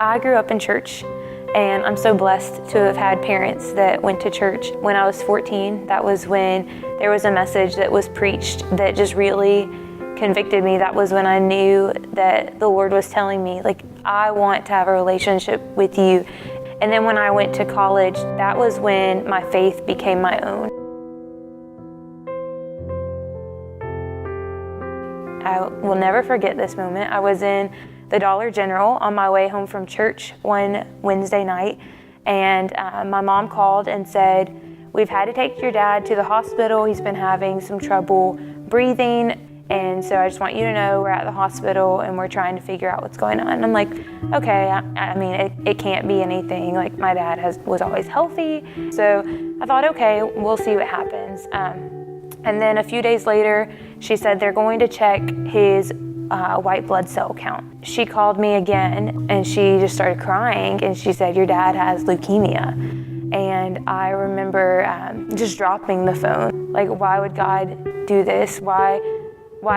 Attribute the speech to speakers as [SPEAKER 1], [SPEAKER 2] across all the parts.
[SPEAKER 1] I grew up in church, and I'm so blessed to have had parents that went to church. When I was 14, that was when there was a message that was preached that just really convicted me. That was when I knew that the Lord was telling me, like, I want to have a relationship with you. And then when I went to college, that was when my faith became my own. I will never forget this moment. I was in the Dollar General on my way home from church one Wednesday night, and my mom called and said, "We've had to take your dad to the hospital. He's been having some trouble breathing, and so I just want you to know we're at the hospital and we're trying to figure out what's going on." And I'm like, okay, I mean, it can't be anything. Like, my dad was always healthy. So I thought, okay, we'll see what happens. And then a few days later, she said they're going to check his white blood cell count. She called me again and she just started crying, and she said, "Your dad has leukemia." And I remember just dropping the phone. Like, why would God do this? Why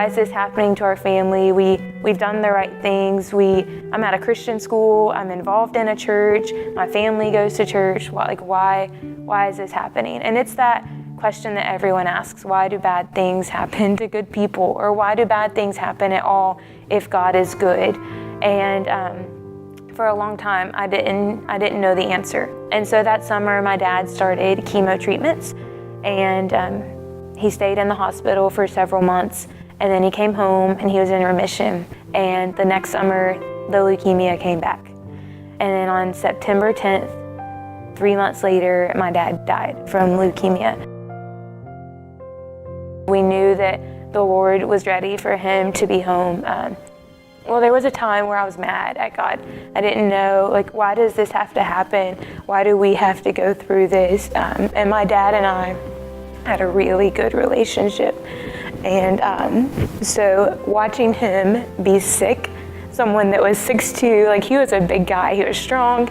[SPEAKER 1] is this happening to our family? We've done the right things. I'm at a Christian school. I'm involved in a church. My family goes to church. Why is this happening? And it's that question that everyone asks: why do bad things happen to good people? Or why do bad things happen at all if God is good? And for a long time, I didn't know the answer. And so that summer, my dad started chemo treatments, and he stayed in the hospital for several months, and then he came home and he was in remission. And the next summer, the leukemia came back. And then on September 10th, 3 months later, my dad died from leukemia. We knew that the Lord was ready for him to be home. Well, there was a time where I was mad at God. I didn't know, like, why does this have to happen? Why do we have to go through this? And my dad and I had a really good relationship. And so watching him be sick, someone that was 6'2", like, he was a big guy, he was strong.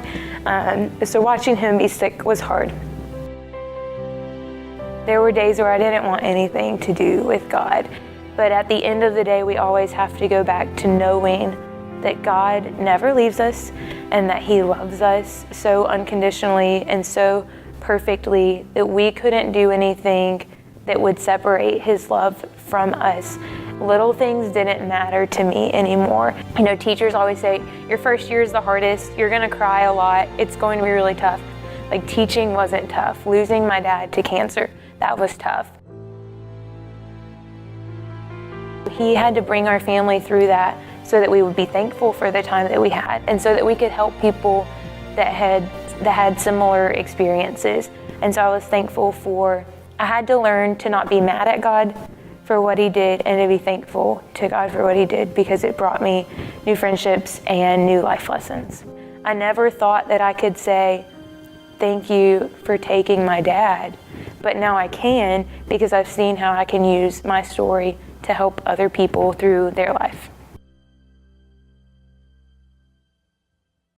[SPEAKER 1] So watching him be sick was hard. There were days where I didn't want anything to do with God. But at the end of the day, we always have to go back to knowing that God never leaves us and that He loves us so unconditionally and so perfectly that we couldn't do anything that would separate His love from us. Little things didn't matter to me anymore. You know, teachers always say, your first year is the hardest, you're gonna cry a lot, it's going to be really tough. Like, teaching wasn't tough. Losing my dad to cancer, that was tough. He had to bring our family through that so that we would be thankful for the time that we had, and so that we could help people that had similar experiences. And so I was thankful I had to learn to not be mad at God for what He did and to be thankful to God for what He did, because it brought me new friendships and new life lessons. I never thought that I could say, "Thank you for taking my dad," but now I can, because I've seen how I can use my story to help other people through their life.